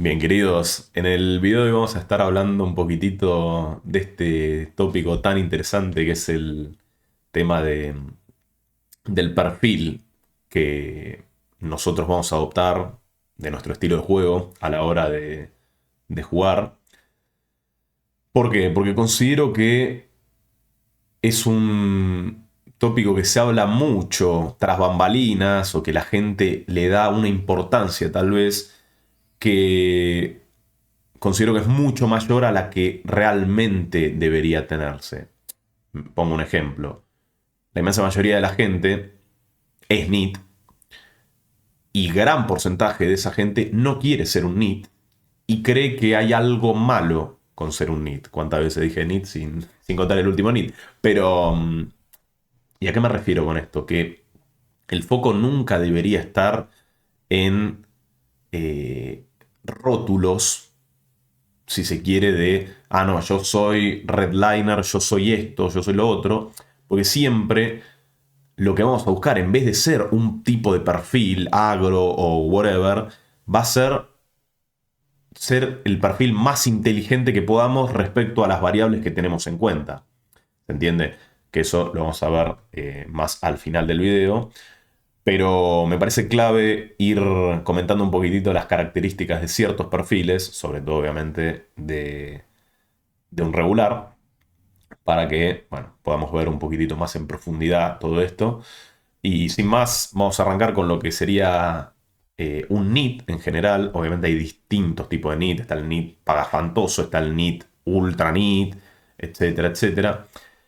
Bien, queridos, en el video de hoy vamos a estar hablando un poquitito de este tópico tan interesante que es el tema del perfil que nosotros vamos a adoptar de nuestro estilo de juego a la hora de jugar. ¿Por qué? Porque considero que es un tópico que se habla mucho tras bambalinas o que la gente le da una importancia tal vez que considero que es mucho mayor a la que realmente debería tenerse. Pongo un ejemplo. La inmensa mayoría de la gente es NEET y gran porcentaje de esa gente no quiere ser un NEET y cree que hay algo malo con ser un NEET. ¿Cuántas veces dije NEET sin contar el último NEET? Pero, ¿y a qué me refiero con esto? Que el foco nunca debería estar en rótulos, si se quiere, no, yo soy redliner, yo soy esto, yo soy lo otro, porque siempre lo que vamos a buscar, en vez de ser un tipo de perfil, agro o whatever, va a ser el perfil más inteligente que podamos respecto a las variables que tenemos en cuenta. ¿Se entiende? Que eso lo vamos a ver más al final del video. Pero me parece clave ir comentando un poquitito las características de ciertos perfiles, sobre todo obviamente de un regular, para que bueno, podamos ver un poquitito más en profundidad todo esto. Y sin más, vamos a arrancar con lo que sería un NEET en general. Obviamente hay distintos tipos de NEET. Está el NEET pagafantoso, está el NEET ultra NEET, etcétera, etcétera.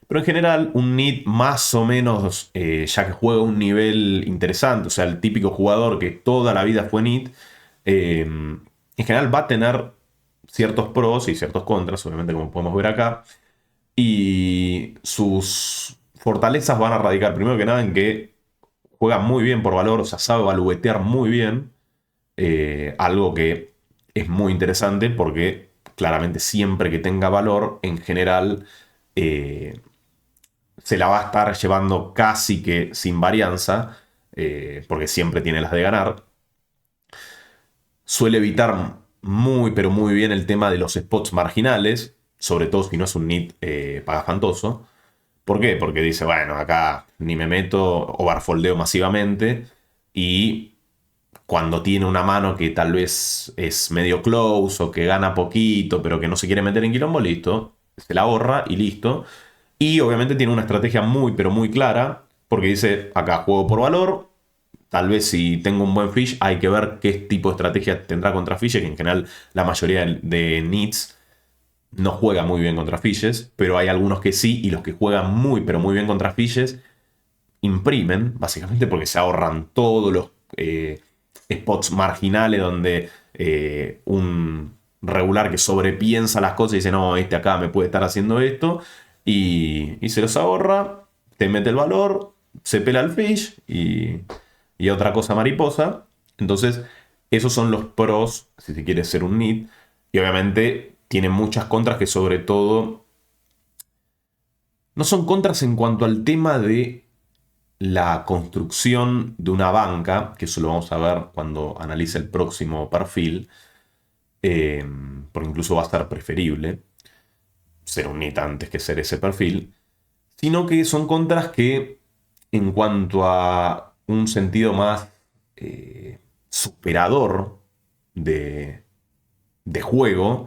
Pero en general, un NEET más o menos, ya que juega a un nivel interesante, o sea, el típico jugador que toda la vida fue NEET, en general va a tener ciertos pros y ciertos contras, obviamente, como podemos ver acá. Y sus fortalezas van a radicar primero que nada en que juega muy bien por valor, o sea, sabe valuetear muy bien, algo que es muy interesante porque claramente siempre que tenga valor, en general, eh, se la va a estar llevando casi que sin varianza, porque siempre tiene las de ganar. Suele evitar muy, pero muy bien el tema de los spots marginales, sobre todo si no es un NIT pagafantoso. ¿Por qué? Porque dice, bueno, acá ni me meto, overfoldeo masivamente y cuando tiene una mano que tal vez es medio close o que gana poquito, pero que no se quiere meter en quilombo, listo, se la ahorra y listo. Y obviamente tiene una estrategia muy, pero muy clara, porque dice, acá juego por valor, tal vez si tengo un buen fish, hay que ver qué tipo de estrategia tendrá contra fishes, que en general la mayoría de nits no juega muy bien contra fishes, pero hay algunos que sí, y los que juegan muy, pero muy bien contra fishes, imprimen, básicamente porque se ahorran todos los spots marginales donde un regular que sobrepiensa las cosas y dice, no, este acá me puede estar haciendo esto, y se los ahorra, te mete el valor, se pela el fish y otra cosa mariposa. Entonces, esos son los pros, si se quiere ser un NIT, y obviamente tiene muchas contras que sobre todo no son contras en cuanto al tema de la construcción de una banca, que eso lo vamos a ver cuando analice el próximo perfil, eh, porque incluso va a ser preferible ser un NIT antes que ser ese perfil, sino que son contras que en cuanto a un sentido más superador de, de juego,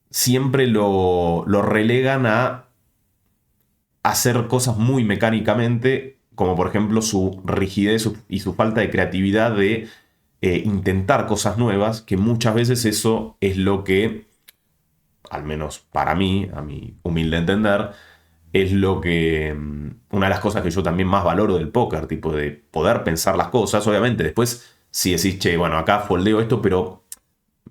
siempre lo relegan a hacer cosas muy mecánicamente, como por ejemplo su rigidez y su falta de creatividad de intentar cosas nuevas, que muchas veces eso es lo que, al menos para mí, a mi humilde entender, es lo que, una de las cosas que yo también más valoro del póker, tipo de poder pensar las cosas, obviamente, después si decís, che, bueno, acá foldeo esto, pero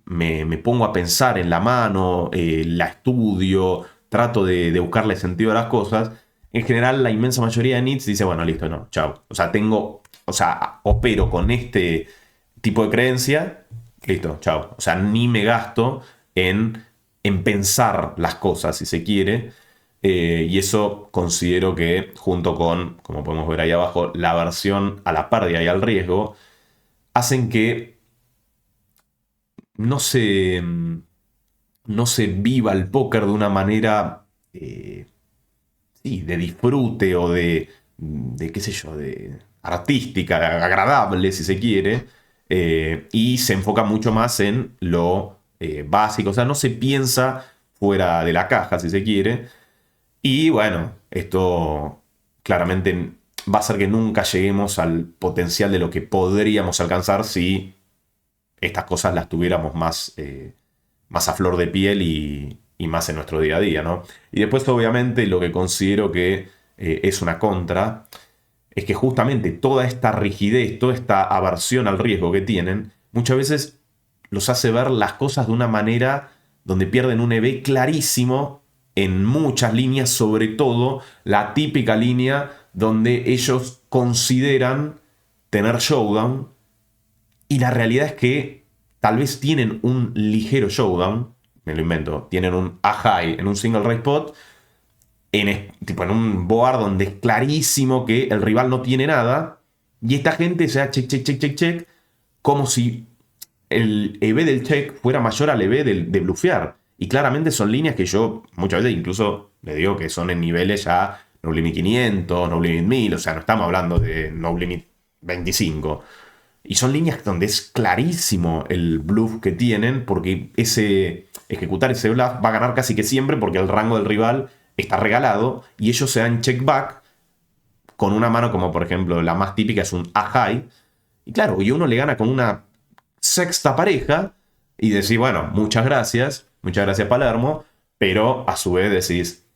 me pongo a pensar en la mano, la estudio, trato de buscarle sentido a las cosas. En general, la inmensa mayoría de nits dice, bueno, listo, no, chao. O sea, opero con este tipo de creencia, listo, chao. O sea, ni me gasto en pensar las cosas, si se quiere. Y eso considero que, junto con, como podemos ver ahí abajo, la aversión a la pérdida y al riesgo, hacen que no se, no se viva el póker de una manera sí, de disfrute o de, qué sé yo, de artística, agradable, si se quiere, y se enfoca mucho más en lo básico, o sea, no se piensa fuera de la caja, si se quiere, y bueno, esto claramente va a hacer que nunca lleguemos al potencial de lo que podríamos alcanzar si estas cosas las tuviéramos más, más a flor de piel y más en nuestro día a día, ¿no? Y después, obviamente, lo que considero que es una contra es que justamente toda esta rigidez, toda esta aversión al riesgo que tienen, muchas veces los hace ver las cosas de una manera donde pierden un EV clarísimo en muchas líneas, sobre todo la típica línea donde ellos consideran tener showdown y la realidad es que tal vez tienen un ligero showdown, me lo invento, tienen un a high en un single raise pot, tipo en un board donde es clarísimo que el rival no tiene nada, y esta gente se da check, check, check, check, check, como si el EV del check fuera mayor al EV de blufear. Y claramente son líneas que yo muchas veces incluso le digo que son en niveles ya no limit 500, no limit 1000, o sea, no estamos hablando de no limit 25. Y son líneas donde es clarísimo el bluff que tienen, porque ejecutar ese bluff va a ganar casi que siempre porque el rango del rival está regalado y ellos se dan check back con una mano como por ejemplo la más típica es un a high. Y claro, y uno le gana con una sexta pareja y decís, bueno, muchas gracias Palermo, pero a su vez decís,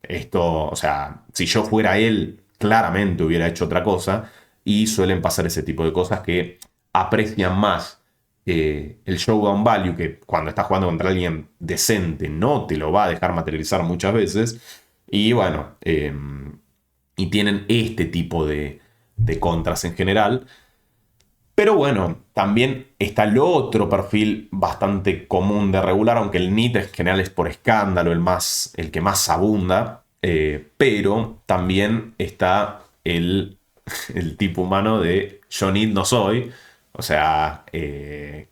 esto, o sea, si yo fuera él, claramente hubiera hecho otra cosa. Y suelen pasar ese tipo de cosas que aprecian más el showdown value, que cuando estás jugando contra alguien decente no te lo va a dejar materializar muchas veces. Y bueno, y tienen este tipo de contras en general. Pero bueno, también está el otro perfil bastante común de regular, aunque el NIT en general es por escándalo el que más abunda, pero también está el tipo humano de yo NIT no soy, o sea, que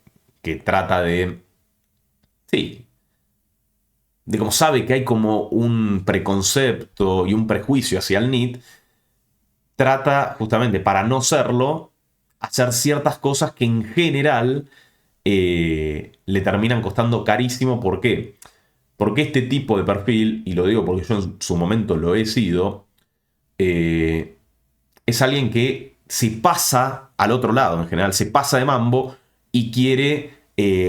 trata de, sí, de como sabe que hay como un preconcepto y un prejuicio hacia el NIT, trata justamente para no serlo, hacer ciertas cosas que en general le terminan costando carísimo. ¿Por qué? Porque este tipo de perfil, y lo digo porque yo en su momento lo he sido, es alguien que se pasa al otro lado, en general, se pasa de mambo y quiere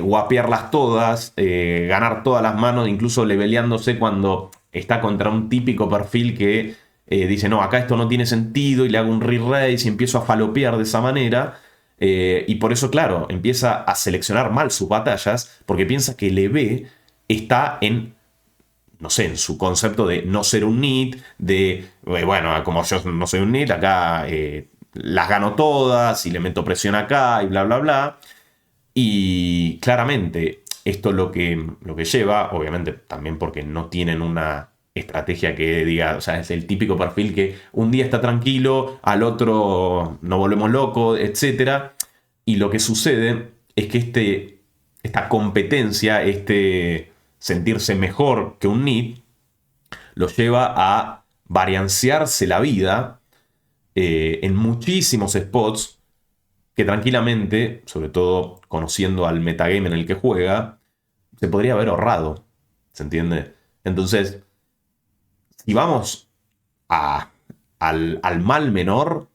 guapearlas todas, ganar todas las manos, incluso leveleándose cuando está contra un típico perfil que dice, no, acá esto no tiene sentido y le hago un re-raise y empiezo a falopear de esa manera. Y por eso, claro, empieza a seleccionar mal sus batallas porque piensa que el EV está en, no sé, en su concepto de no ser un NIT, de, bueno, como yo no soy un NIT, acá las gano todas y le meto presión acá y bla, bla, bla. Y claramente esto lo que lleva, obviamente también porque no tienen una estrategia que diga, o sea, es el típico perfil que un día está tranquilo, al otro nos volvemos locos, etc. Y lo que sucede es que esta competencia, este sentirse mejor que un NIT, lo lleva a variancearse la vida en muchísimos spots que tranquilamente, sobre todo conociendo al metagame en el que juega, se podría haber ahorrado. ¿Se entiende? Entonces, si vamos al mal menor,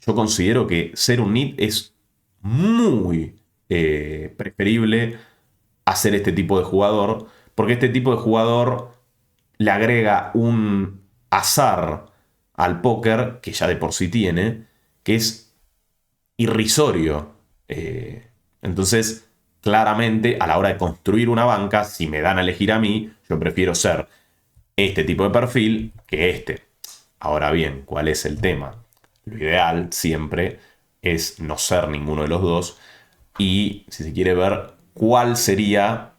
yo considero que ser un NIT es muy preferible a ser este tipo de jugador, porque este tipo de jugador le agrega un azar al póker que ya de por sí tiene, que es irrisorio. Entonces, claramente, a la hora de construir una banca, si me dan a elegir a mí, yo prefiero ser este tipo de perfil que este. Ahora bien, ¿cuál es el tema? Lo ideal siempre es no ser ninguno de los dos y, si se quiere ver, cuál sería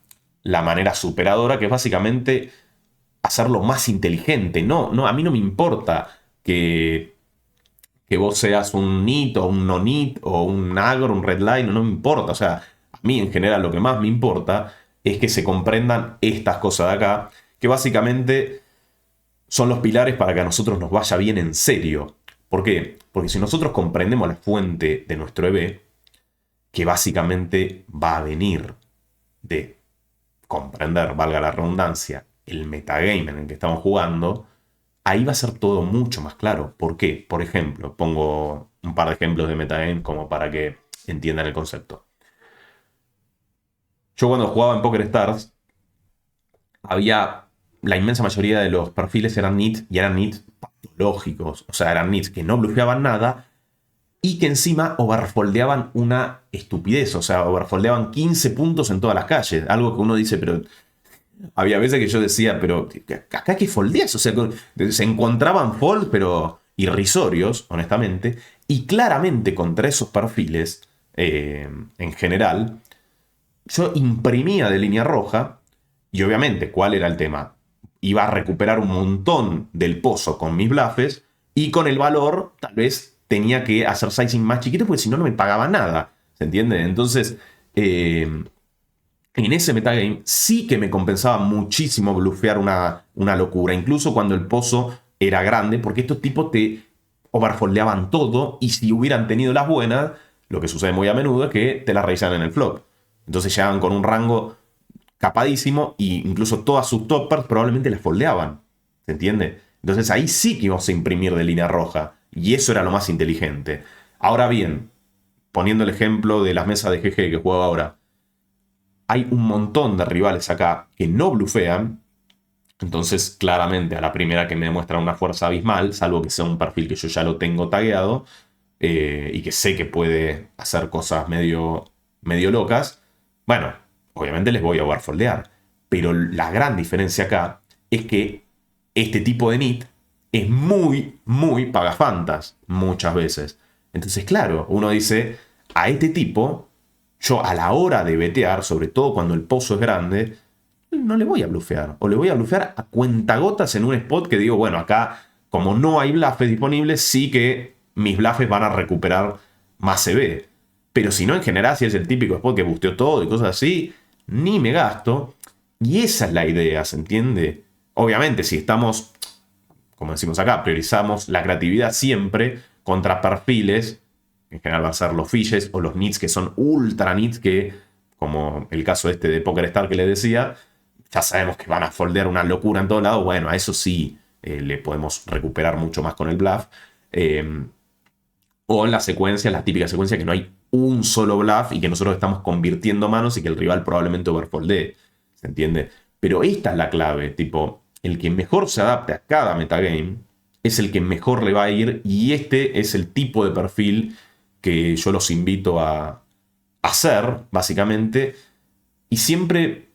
la manera superadora, que es básicamente hacerlo más inteligente. No, no, a mí no me importa que vos seas un NIT o un no NIT o un agro, un red line, no me importa. O sea, mí en general lo que más me importa es que se comprendan estas cosas de acá, que básicamente son los pilares para que a nosotros nos vaya bien en serio. ¿Por qué? Porque si nosotros comprendemos la fuente de nuestro EV, que básicamente va a venir de comprender, valga la redundancia, el metagame en el que estamos jugando, ahí va a ser todo mucho más claro. ¿Por qué? Por ejemplo, pongo un par de ejemplos de metagame como para que entiendan el concepto. Yo cuando jugaba en PokerStars, había la inmensa mayoría de los perfiles eran nits y eran nits patológicos. O sea, eran nits que no blufeaban nada y que encima overfoldeaban una estupidez. O sea, overfoldeaban 15 puntos en todas las calles. Algo que uno dice, pero había veces que yo decía, pero acá que foldeas. O sea, se encontraban folds, pero irrisorios, honestamente. Y claramente contra esos perfiles, en general, yo imprimía de línea roja. Y obviamente, ¿cuál era el tema? Iba a recuperar un montón del pozo con mis bluffs y con el valor tal vez tenía que hacer sizing más chiquito porque si no, no me pagaba nada. ¿Se entiende? Entonces, en ese metagame sí que me compensaba muchísimo bluffear una locura, incluso cuando el pozo era grande, porque estos tipos te overfoldeaban todo y si hubieran tenido las buenas, lo que sucede muy a menudo es que te las revisan en el flop. Entonces llegaban con un rango capadísimo e incluso todas sus toppers probablemente las foldeaban. ¿Se entiende? Entonces ahí sí que íbamos a imprimir de línea roja. Y eso era lo más inteligente. Ahora bien, poniendo el ejemplo de las mesas de GG que juego ahora, hay un montón de rivales acá que no blufean. Entonces, claramente, a la primera que me demuestra una fuerza abismal, salvo que sea un perfil que yo ya lo tengo tagueado y que sé que puede hacer cosas medio locas, bueno, obviamente les voy a overfoldear. Pero la gran diferencia acá es que este tipo de nit es muy pagafantas muchas veces. Entonces, claro, uno dice, a este tipo, yo a la hora de betear, sobre todo cuando el pozo es grande, no le voy a blufear. O le voy a blufear a cuentagotas en un spot que digo, bueno, acá, como no hay bluffes disponibles, sí que mis bluffes van a recuperar más CB. Pero si no, en general, si es el típico spot que busteó todo y cosas así, ni me gasto. Y esa es la idea, ¿se entiende? Obviamente, si estamos, como decimos acá, priorizamos la creatividad siempre contra perfiles, en general van a ser los fishes o los nits que son ultra nits que, como el caso este de PokerStar que les decía, ya sabemos que van a foldear una locura en todo lado. Bueno, a eso sí le podemos recuperar mucho más con el bluff. O en las secuencias, la típica secuencia que no hay un solo bluff y que nosotros estamos convirtiendo manos y que el rival probablemente overfoldee. ¿Se entiende? Pero esta es la clave, tipo, el que mejor se adapte a cada metagame es el que mejor le va a ir y este es el tipo de perfil que yo los invito a hacer, básicamente, y siempre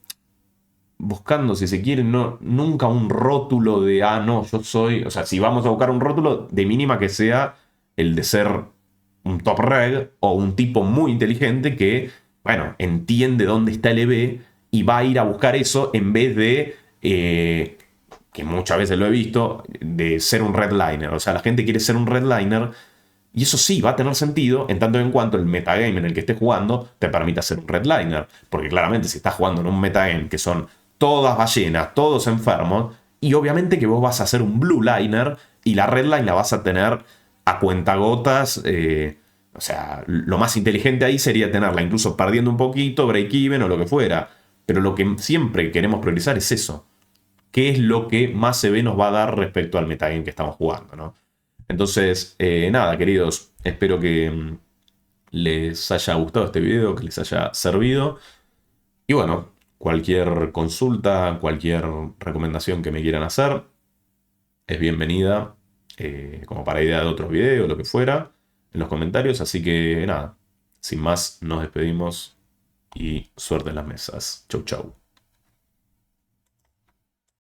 buscando, si se quiere, no, nunca un rótulo de, no, yo soy, o sea, si vamos a buscar un rótulo, de mínima que sea el de ser un top reg o un tipo muy inteligente que, bueno, entiende dónde está el EV y va a ir a buscar eso en vez de, que muchas veces lo he visto, de ser un redliner. O sea, la gente quiere ser un redliner y eso sí va a tener sentido en tanto en cuanto el metagame en el que estés jugando te permita ser un redliner. Porque claramente si estás jugando en un metagame que son todas ballenas, todos enfermos, y obviamente que vos vas a hacer un blue liner y la red line la vas a tener a cuentagotas. O sea, lo más inteligente ahí sería tenerla incluso perdiendo un poquito, break even o lo que fuera. Pero lo que siempre queremos priorizar es eso. ¿Qué es lo que más CB nos va a dar respecto al metagame que estamos jugando, ¿no? Entonces, nada, queridos, espero que les haya gustado este video, que les haya servido. Y bueno, cualquier consulta, cualquier recomendación que me quieran hacer es bienvenida, como para idea de otros videos, lo que fuera, en los comentarios. Así que nada, sin más, nos despedimos y suerte en las mesas. Chau, chau.